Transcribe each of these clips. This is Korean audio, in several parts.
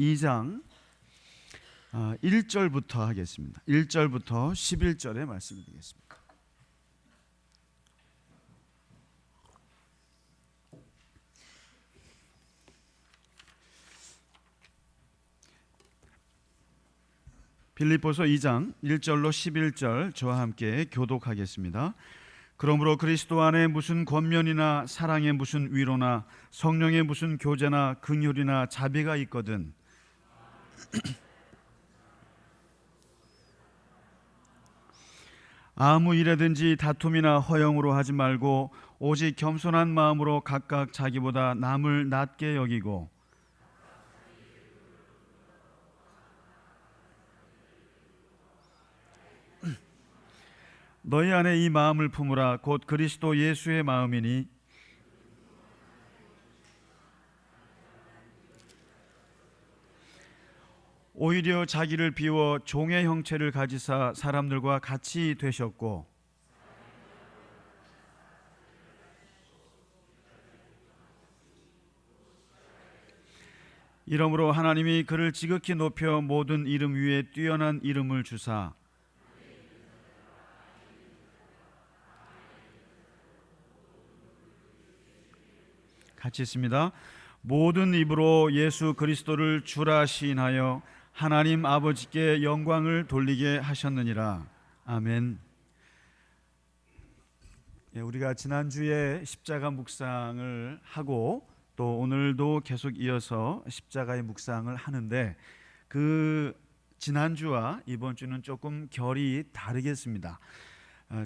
2장 1절부터 하겠습니다. 1절부터 11절의 말씀이 되겠습니다. 빌립보서 2장 1절로 11절 저와 함께 교독하겠습니다. 그러므로 그리스도 안에 무슨 권면이나 사랑에 무슨 위로나 성령의 무슨 교제나 긍휼이나 자비가 있거든 아무 일에든지 다툼이나 허영으로 하지 말고 오직 겸손한 마음으로 각각 자기보다 남을 낮게 여기고 너희 안에 이 마음을 품으라. 곧 그리스도 예수의 마음이니 오히려 자기를 비워 종의 형체를 가지사 사람들과 같이 되셨고 이러므로 하나님이 그를 지극히 높여 모든 이름 위에 뛰어난 이름을 주사 같이 있습니다. 모든 입으로 예수 그리스도를 주라 시인하여 하나님 아버지께 영광을 돌리게 하셨느니라. 아멘. 우리가 지난주에 십자가 묵상을 하고 또 오늘도 계속 이어서 십자가의 묵상을 하는데 그 지난주와 이번 주는 조금 결이 다르겠습니다.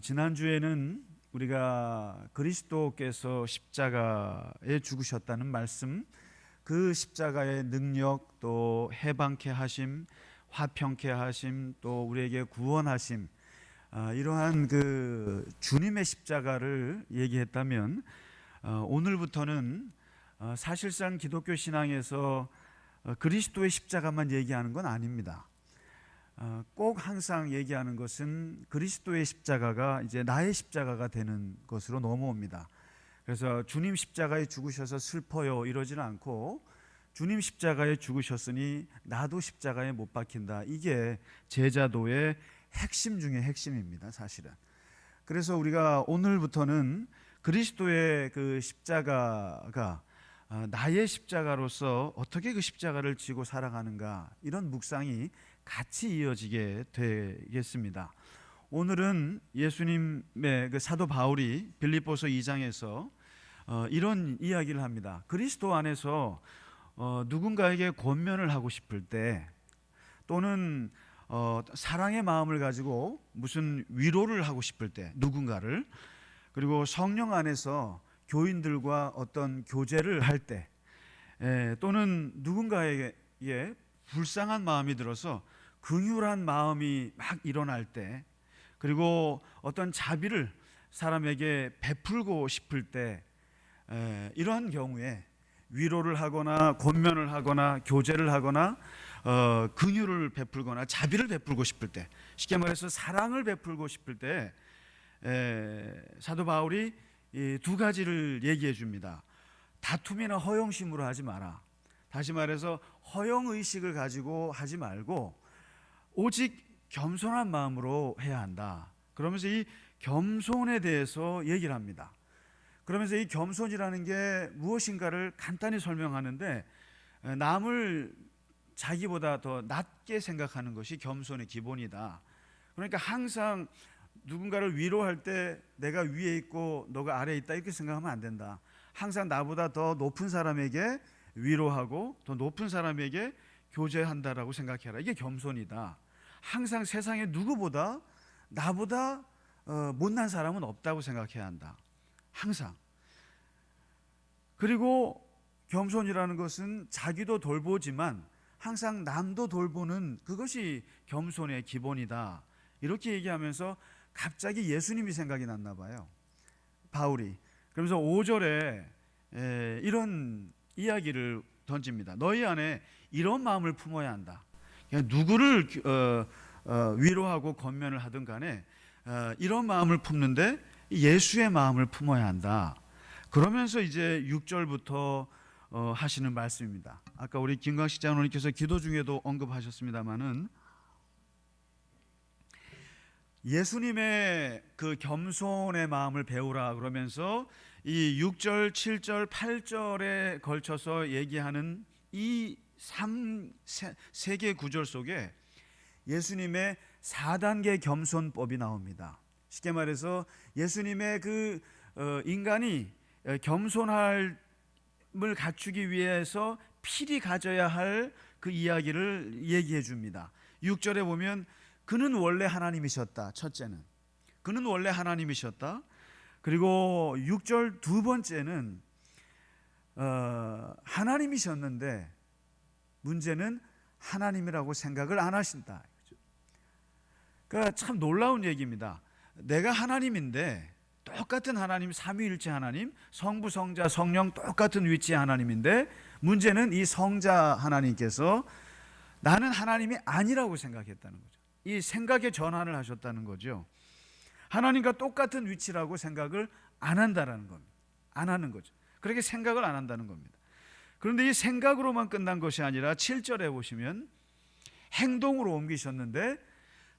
지난주에는 우리가 그리스도께서 십자가에 죽으셨다는 말씀, 그 십자가의 능력, 또 해방케 하심, 화평케 하심, 또 우리에게 구원하심, 이러한 그 주님의 십자가를 얘기했다면 오늘부터는 사실상 기독교 신앙에서 그리스도의 십자가만 얘기하는 건 아닙니다. 꼭 항상 얘기하는 것은 그리스도의 십자가가 이제 나의 십자가가 되는 것으로 넘어옵니다. 그래서 주님 십자가에 죽으셔서 슬퍼요 이러지는 않고 주님 십자가에 죽으셨으니 나도 십자가에 못 박힌다. 이게 제자도의 핵심 중에 핵심입니다, 사실은. 그래서 우리가 오늘부터는 그리스도의 그 십자가가 나의 십자가로서 어떻게 그 십자가를 지고 살아가는가, 이런 묵상이 같이 이어지게 되겠습니다. 오늘은 예수님의 그 사도 바울이 빌립보서 2장에서 이런 이야기를 합니다. 그리스도 안에서 누군가에게 권면을 하고 싶을 때 또는 사랑의 마음을 가지고 무슨 위로를 하고 싶을 때 누군가를, 그리고 성령 안에서 교인들과 어떤 교제를 할 때, 또는 누군가에게 불쌍한 마음이 들어서 긍휼한 마음이 막 일어날 때, 그리고 어떤 자비를 사람에게 베풀고 싶을 때, 이러한 경우에 위로를 하거나 권면을 하거나 교제를 하거나 긍휼을 베풀거나 자비를 베풀고 싶을 때, 쉽게 말해서 사랑을 베풀고 싶을 때 사도 바울이 이 두 가지를 얘기해 줍니다. 다툼이나 허영심으로 하지 마라. 다시 말해서 허영의식을 가지고 하지 말고 오직 겸손한 마음으로 해야 한다. 그러면서 이 겸손에 대해서 얘기를 합니다. 그러면서 이 겸손이라는 게 무엇인가를 간단히 설명하는데, 남을 자기보다 더 낮게 생각하는 것이 겸손의 기본이다. 그러니까 항상 누군가를 위로할 때 내가 위에 있고 너가 아래에 있다 이렇게 생각하면 안 된다. 항상 나보다 더 높은 사람에게 위로하고 더 높은 사람에게 교제한다라고 생각해라. 이게 겸손이다. 항상 세상에 누구보다 나보다 못난 사람은 없다고 생각해야 한다. 항상. 그리고 겸손이라는 것은 자기도 돌보지만 항상 남도 돌보는 그것이 겸손의 기본이다. 이렇게 얘기하면서 갑자기 예수님이 생각이 났나 봐요, 바울이. 그러면서 5절에 이런 이야기를 던집니다. 너희 안에 이런 마음을 품어야 한다. 누구를 위로하고 권면을 하든 간에 이런 마음을 품는데 예수의 마음을 품어야 한다. 그러면서 이제 6절부터 하시는 말씀입니다. 아까 우리 김광식 장로님께서 기도 중에도 언급하셨습니다마는 예수님의 그 겸손의 마음을 배우라 그러면서 이 6절, 7절, 8절에 걸쳐서 얘기하는 이 세 개의 구절 속에 예수님의 4단계 겸손법이 나옵니다. 쉽게 말해서 예수님의 그 인간이 겸손함을 갖추기 위해서 필히 가져야 할 그 이야기를 얘기해 줍니다. 6절에 보면 그는 원래 하나님이셨다. 첫째는 그는 원래 하나님이셨다. 그리고 6절 두 번째는 하나님이셨는데 문제는 하나님이라고 생각을 안 하신다. 그러니까 참 놀라운 얘기입니다. 내가 하나님인데, 똑같은 하나님, 삼위일체 하나님, 성부, 성자, 성령 똑같은 위치의 하나님인데 문제는 이 성자 하나님께서 나는 하나님이 아니라고 생각했다는 거죠. 이 생각의 전환을 하셨다는 거죠. 하나님과 똑같은 위치라고 생각을 안 한다는 겁니다. 안 하는 거죠. 그렇게 생각을 안 한다는 겁니다. 그런데 이 생각으로만 끝난 것이 아니라 7절에 보시면 행동으로 옮기셨는데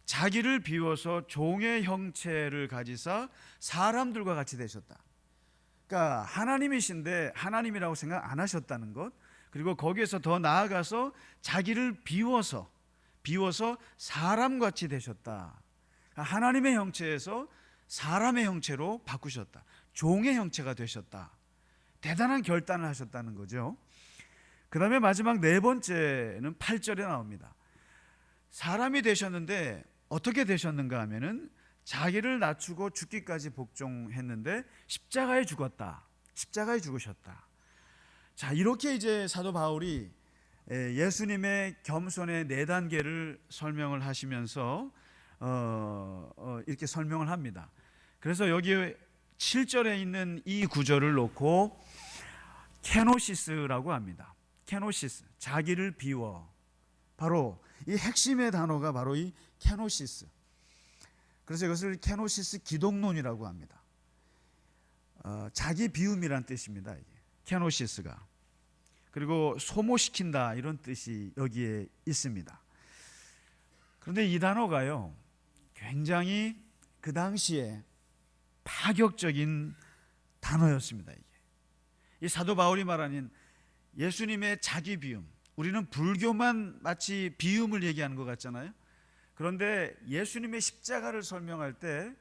자기를 비워서 종의 형체를 가지사 사람들과 같이 되셨다. 그러니까 하나님이신데 하나님이라고 생각 안 하셨다는 것, 그리고 거기에서 더 나아가서 자기를 비워서 사람같이 되셨다. 하나님의 형체에서 사람의 형체로 바꾸셨다. 종의 형체가 되셨다. 대단한 결단을 하셨다는 거죠. 그 다음에 마지막 네 번째는 8절에 나옵니다. 사람이 되셨는데 어떻게 되셨는가 하면은 자기를 낮추고 죽기까지 복종했는데 십자가에 죽었다. 십자가에 죽으셨다. 자, 이렇게 이제 사도 바울이 예수님의 겸손의 네 단계를 설명을 하시면서 이렇게 설명을 합니다. 그래서 여기 7절에 있는 이 구절을 놓고 케노시스라고 합니다. 케노시스, 자기를 비워. 바로 이 핵심의 단어가 바로 이 케노시스. 그래서 이것을 케노시스 기독론이라고 합니다. 자기 비움이란 뜻입니다. 이게. 케노시스가. 그리고 소모시킨다 이런 뜻이 여기에 있습니다. 그런데 이 단어가요, 굉장히 그 당시에 파격적인 단어였습니다. 이게. 이 사도 바울이 말하는 예수님의 자기 비움, 우리는 불교만 마치 비움을 얘기하는 것 같잖아요. 그런데 예수님의 십자가를 설명할 때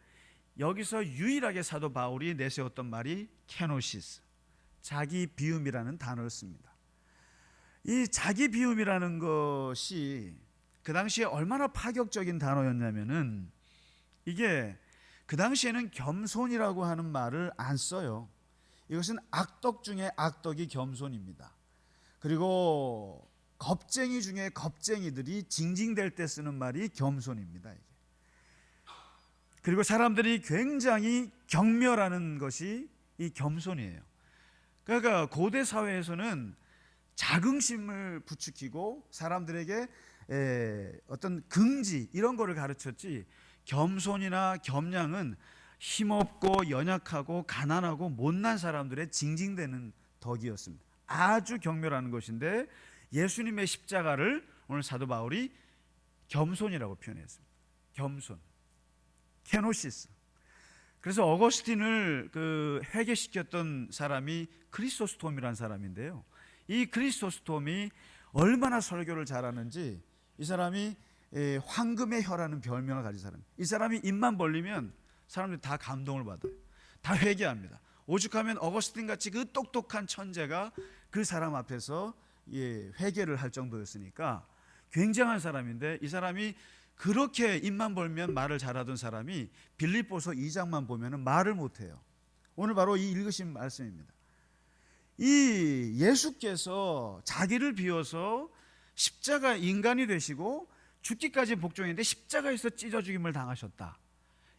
여기서 유일하게 사도 바울이 내세웠던 말이 케노시스, 자기 비움이라는 단어를 씁니다. 이 자기 비움이라는 것이 그 당시에 얼마나 파격적인 단어였냐면은, 이게 그 당시에는 겸손이라고 하는 말을 안 써요. 이것은 악덕 중에 악덕이 겸손입니다. 그리고 겁쟁이 중에 겁쟁이들이 징징댈 때 쓰는 말이 겸손입니다. 이게. 그리고 사람들이 굉장히 경멸하는 것이 이 겸손이에요. 그러니까 고대 사회에서는 자긍심을 부추기고 사람들에게 어떤 긍지 이런 거를 가르쳤지, 겸손이나 겸양은 힘없고 연약하고 가난하고 못난 사람들의 징징대는 덕이었습니다. 아주 경멸하는 것인데 예수님의 십자가를 오늘 사도 바울이 겸손이라고 표현했습니다. 겸손, 케노시스. 그래서 어거스틴을 회개시켰던 사람이 크리소스톰이라는 사람인데요. 이 크리소스톰이 얼마나 설교를 잘하는지, 이 사람이 황금의 혀라는 별명을 가진 사람. 이 사람이 입만 벌리면 사람들이 다 감동을 받아요. 다 회개합니다. 오죽하면 어거스틴 같이 그 똑똑한 천재가 그 사람 앞에서 회개를 할 정도였으니까 굉장한 사람인데, 이 사람이 그렇게 입만 벌면 말을 잘하던 사람이 빌립보서 2장만 보면 말을 못해요. 오늘 바로 이 읽으신 말씀입니다. 이 예수께서 자기를 비워서 십자가 인간이 되시고 죽기까지 복종했는데 십자가에서 찢어 죽임을 당하셨다.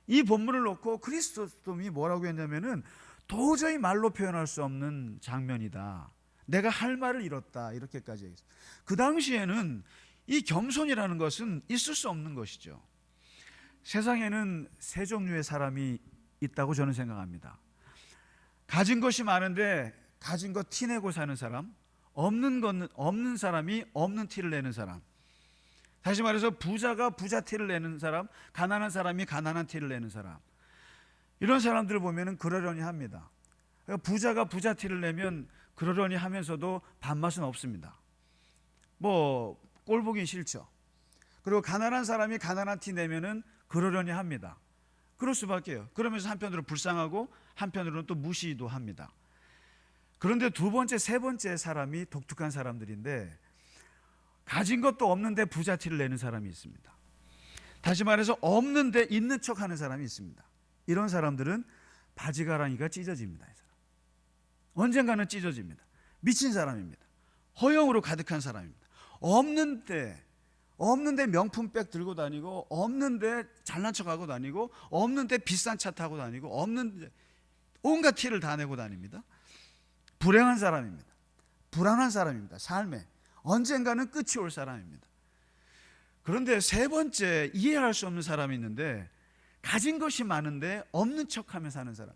이 본문을 놓고 크리스토스톰이 뭐라고 했냐면은 도저히 말로 표현할 수 없는 장면이다. 내가 할 말을 잃었다. 이렇게까지 얘기했어요. 그 당시에는 이 겸손이라는 것은 있을 수 없는 것이죠. 세상에는 세 종류의 사람이 있다고 저는 생각합니다. 가진 것이 많은데 가진 거 티내고 사는 사람, 없는 사람이 없는 티를 내는 사람. 다시 말해서 부자가 부자 티를 내는 사람, 가난한 사람이 가난한 티를 내는 사람. 이런 사람들을 보면 그러려니 합니다. 부자가 부자 티를 내면 그러려니 하면서도 밥맛은 없습니다. 뭐 꼴 보긴 싫죠. 그리고 가난한 사람이 가난한 티 내면은 그러려니 합니다. 그럴 수밖에요. 그러면서 한편으로 불쌍하고 한편으로는 또 무시도 합니다. 그런데 두 번째, 세 번째 사람이 독특한 사람들인데, 가진 것도 없는데 부자 티를 내는 사람이 있습니다. 다시 말해서 없는데 있는 척하는 사람이 있습니다. 이런 사람들은 바지가랑이가 찢어집니다. 이 사람. 언젠가는 찢어집니다. 미친 사람입니다. 허영으로 가득한 사람입니다. 없는데 명품백 들고 다니고, 없는데 잘난 척하고 다니고, 없는데 비싼 차 타고 다니고, 없는데 온갖 티를 다 내고 다닙니다. 불행한 사람입니다. 불안한 사람입니다. 삶에 언젠가는 끝이 올 사람입니다. 그런데 세 번째, 이해할 수 없는 사람이 있는데, 가진 것이 많은데 없는 척하며 사는 사람.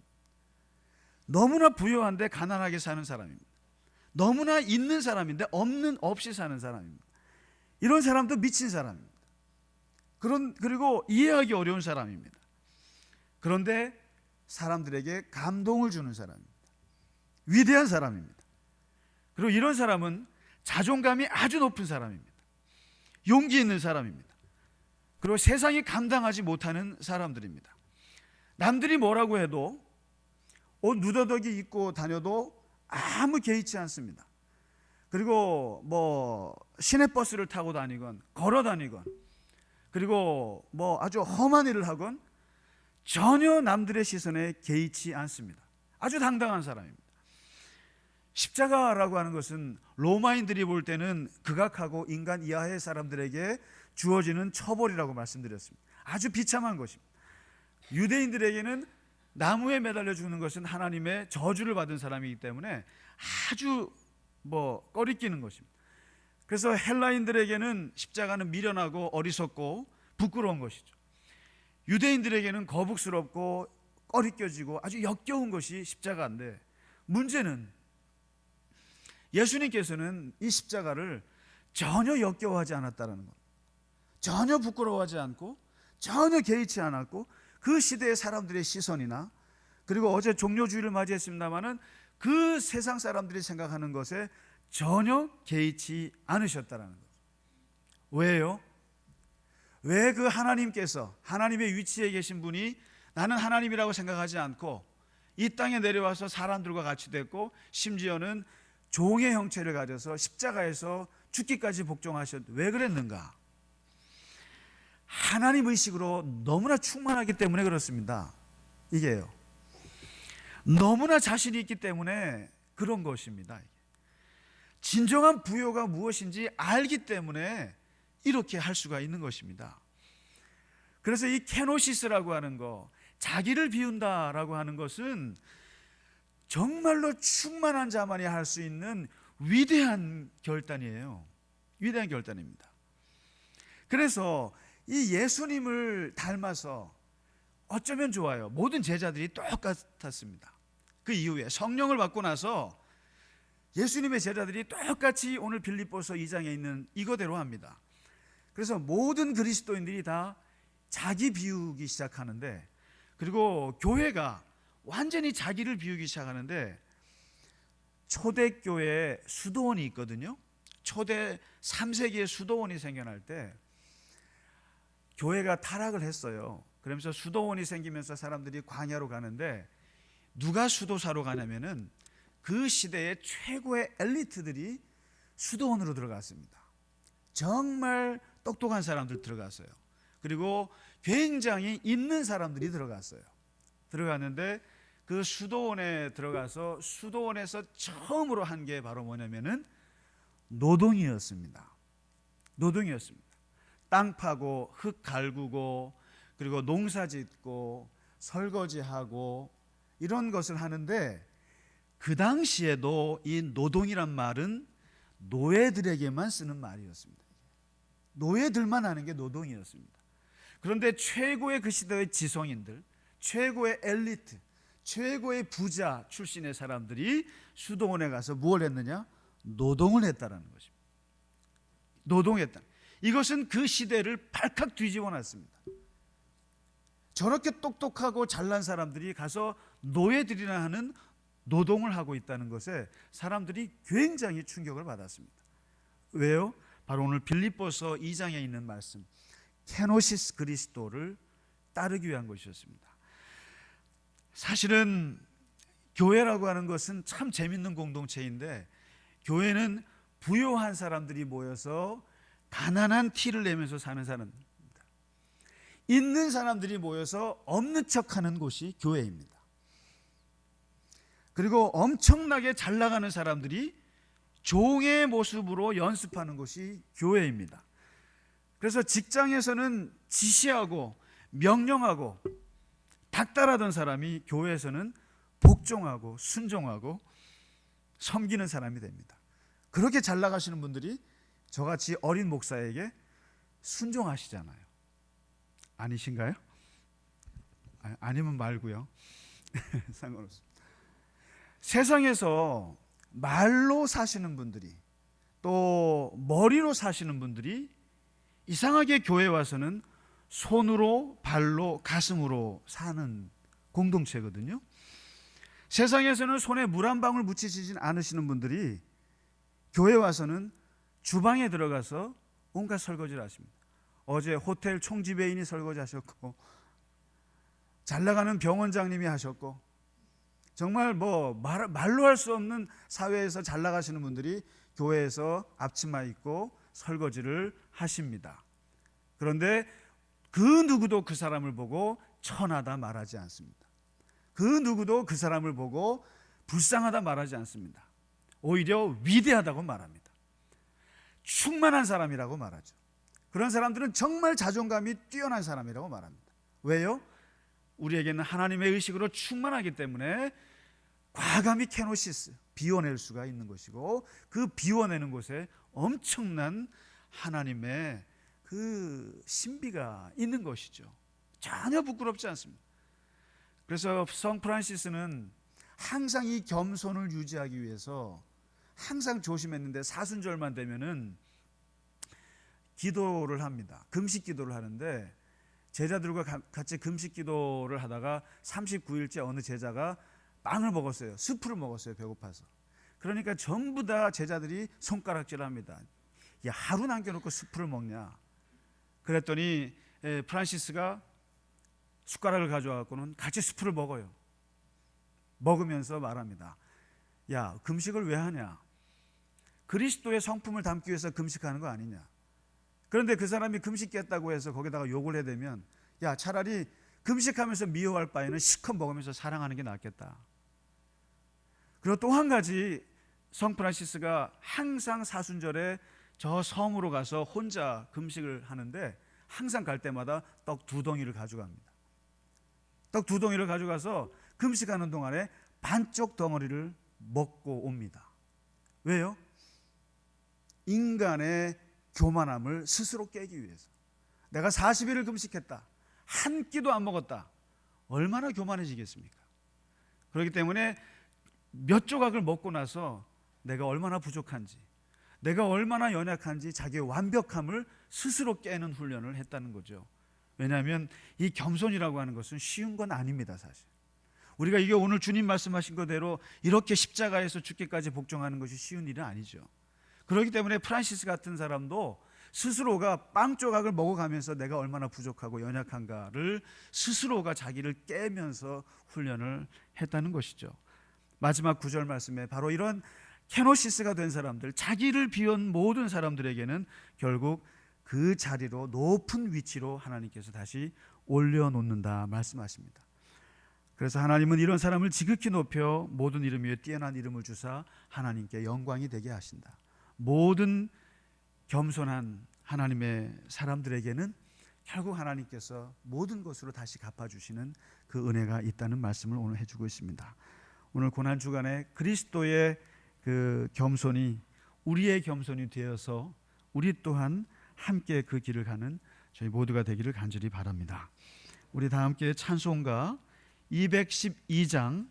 너무나 부유한데 가난하게 사는 사람입니다. 너무나 있는 사람인데 없이 사는 사람입니다. 이런 사람도 미친 사람입니다. 그리고 이해하기 어려운 사람입니다. 그런데 사람들에게 감동을 주는 사람입니다. 위대한 사람입니다. 그리고 이런 사람은 자존감이 아주 높은 사람입니다. 용기 있는 사람입니다. 그리고 세상이 감당하지 못하는 사람들입니다. 남들이 뭐라고 해도 옷 누더덕이 입고 다녀도 아무 개의치 않습니다. 그리고 뭐 시내버스를 타고 다니건 걸어 다니건, 그리고 뭐 아주 험한 일을 하건 전혀 남들의 시선에 개의치 않습니다. 아주 당당한 사람입니다. 십자가라고 하는 것은 로마인들이 볼 때는 극악하고 인간 이하의 사람들에게 주어지는 처벌이라고 말씀드렸습니다. 아주 비참한 것입니다. 유대인들에게는 나무에 매달려 죽는 것은 하나님의 저주를 받은 사람이기 때문에 아주 꺼리끼는 것입니다. 그래서 헬라인들에게는 십자가는 미련하고 어리석고 부끄러운 것이죠. 유대인들에게는 거북스럽고 꺼리껴지고 아주 역겨운 것이 십자가인데, 문제는 예수님께서는 이 십자가를 전혀 역겨워하지 않았다는 것, 전혀 부끄러워하지 않고 전혀 개의치 않았고, 그 시대의 사람들의 시선이나, 그리고 어제 종료주일을 맞이했습니다마는 그 세상 사람들이 생각하는 것에 전혀 개의치 않으셨다는 거죠. 왜요? 왜 그 하나님께서, 하나님의 위치에 계신 분이 나는 하나님이라고 생각하지 않고 이 땅에 내려와서 사람들과 같이 됐고, 심지어는 종의 형체를 가져서 십자가에서 죽기까지 복종하셨, 왜 그랬는가? 하나님 의식으로 너무나 충만하기 때문에 그렇습니다. 이게요, 너무나 자신이 있기 때문에 그런 것입니다. 진정한 부요가 무엇인지 알기 때문에 이렇게 할 수가 있는 것입니다. 그래서 이 케노시스라고 하는 거, 자기를 비운다라고 하는 것은 정말로 충만한 자만이 할 수 있는 위대한 결단이에요. 위대한 결단입니다. 그래서 이 예수님을 닮아서 어쩌면 좋아요. 모든 제자들이 똑같았습니다. 그 이후에 성령을 받고 나서 예수님의 제자들이 똑같이 오늘 빌립보서 2장에 있는 이거대로 합니다. 그래서 모든 그리스도인들이 다 자기 비우기 시작하는데, 그리고 교회가 완전히 자기를 비우기 시작하는데, 초대교회에 수도원이 있거든요. 초대 3세기에 수도원이 생겨날 때 교회가 타락을 했어요. 그러면서 수도원이 생기면서 사람들이 광야로 가는데, 누가 수도사로 가냐면은 그 시대의 최고의 엘리트들이 수도원으로 들어갔습니다. 정말 똑똑한 사람들 들어갔어요. 그리고 굉장히 있는 사람들이 들어갔어요. 들어갔는데 그 수도원에 들어가서 수도원에서 처음으로 한 게 바로 뭐냐면은 노동이었습니다. 노동이었습니다. 땅 파고 흙 갈구고, 그리고 농사 짓고 설거지하고 이런 것을 하는데, 그 당시에도 이 노동이란 말은 노예들에게만 쓰는 말이었습니다. 노예들만 하는 게 노동이었습니다. 그런데 최고의 그 시대의 지성인들, 최고의 엘리트, 최고의 부자 출신의 사람들이 수도원에 가서 무엇을 했느냐? 노동을 했다라는 것입니다. 노동했다. 이것은 그 시대를 발칵 뒤집어 놨습니다. 저렇게 똑똑하고 잘난 사람들이 가서 노예들이나 하는 노동을 하고 있다는 것에 사람들이 굉장히 충격을 받았습니다. 왜요? 바로 오늘 빌립보서 2장에 있는 말씀, 케노시스 그리스도를 따르기 위한 것이었습니다. 사실은 교회라고 하는 것은 참 재밌는 공동체인데, 교회는 부유한 사람들이 모여서 가난한 티를 내면서 사는 사람입니다. 있는 사람들이 모여서 없는 척하는 곳이 교회입니다. 그리고 엄청나게 잘 나가는 사람들이 종의 모습으로 연습하는 곳이 교회입니다. 그래서 직장에서는 지시하고 명령하고 닥달하던 사람이 교회에서는 복종하고 순종하고 섬기는 사람이 됩니다. 그렇게 잘 나가시는 분들이 저같이 어린 목사에게 순종하시잖아요. 아니신가요? 아니면 말고요. 상관없습니다. 세상에서 말로 사시는 분들이, 또 머리로 사시는 분들이 이상하게 교회 와서는 손으로, 발로, 가슴으로 사는 공동체거든요. 세상에서는 손에 물 한 방울 묻히시진 않으시는 분들이 교회 와서는 주방에 들어가서 온갖 설거지를 하십니다. 어제 호텔 총지배인이 설거지 하셨고, 잘 나가는 병원장님이 하셨고, 정말 말로 할 수 없는 사회에서 잘 나가시는 분들이 교회에서 앞치마 입고 설거지를 하십니다. 그런데 그 누구도 그 사람을 보고 천하다 말하지 않습니다. 그 누구도 그 사람을 보고 불쌍하다 말하지 않습니다. 오히려 위대하다고 말합니다. 충만한 사람이라고 말하죠. 그런 사람들은 정말 자존감이 뛰어난 사람이라고 말합니다. 왜요? 우리에게는 하나님의 의식으로 충만하기 때문에 과감히 케노시스, 비워낼 수가 있는 것이고, 그 비워내는 곳에 엄청난 하나님의 그 신비가 있는 것이죠. 전혀 부끄럽지 않습니다. 그래서 성 프란시스는 항상 이 겸손을 유지하기 위해서 항상 조심했는데, 사순절만 되면은 기도를 합니다. 금식 기도를 하는데, 제자들과 같이 금식 기도를 하다가 39일째 어느 제자가 빵을 먹었어요. 스프를 먹었어요. 배고파서. 그러니까 전부 다 제자들이 손가락질합니다. 야, 하루 남겨놓고 스프를 먹냐. 그랬더니 프란시스가 숟가락을 가져와서는 같이 스프를 먹어요. 먹으면서 말합니다. 야, 금식을 왜 하냐. 그리스도의 성품을 담기 위해서 금식하는 거 아니냐. 그런데 그 사람이 금식했다고 해서 거기다가 욕을 해대면, 야, 차라리 금식하면서 미워할 바에는 실컷 먹으면서 사랑하는 게 낫겠다. 그리고 또 한 가지, 성 프란시스가 항상 사순절에 저 섬으로 가서 혼자 금식을 하는데, 항상 갈 때마다 떡 2덩이를 가져갑니다. 떡 2덩이를 가져가서 금식하는 동안에 반쪽 덩어리를 먹고 옵니다. 왜요? 인간의 교만함을 스스로 깨기 위해서. 내가 40일을 금식했다, 한 끼도 안 먹었다, 얼마나 교만해지겠습니까? 그렇기 때문에 몇 조각을 먹고 나서 내가 얼마나 부족한지, 내가 얼마나 연약한지 자기의 완벽함을 스스로 깨는 훈련을 했다는 거죠. 왜냐하면 이 겸손이라고 하는 것은 쉬운 건 아닙니다. 사실 우리가 이게 오늘 주님 말씀하신 거대로 이렇게 십자가에서 죽기까지 복종하는 것이 쉬운 일은 아니죠. 그렇기 때문에 프란시스 같은 사람도 스스로가 빵 조각을 먹어가면서 내가 얼마나 부족하고 연약한가를 스스로가 자기를 깨면서 훈련을 했다는 것이죠. 마지막 9절 말씀에 바로 이런 케노시스가 된 사람들, 자기를 비운 모든 사람들에게는 결국 그 자리로, 높은 위치로 하나님께서 다시 올려놓는다 말씀하십니다. 그래서 하나님은 이런 사람을 지극히 높여 모든 이름 위에 뛰어난 이름을 주사 하나님께 영광이 되게 하신다. 모든 겸손한 하나님의 사람들에게는 결국 하나님께서 모든 것으로 다시 갚아주시는 그 은혜가 있다는 말씀을 오늘 해주고 있습니다. 오늘 고난주간에 그리스도의 그 겸손이 우리의 겸손이 되어서 우리 또한 함께 그 길을 가는 저희 모두가 되기를 간절히 바랍니다. 우리 다 함께 찬송가 212장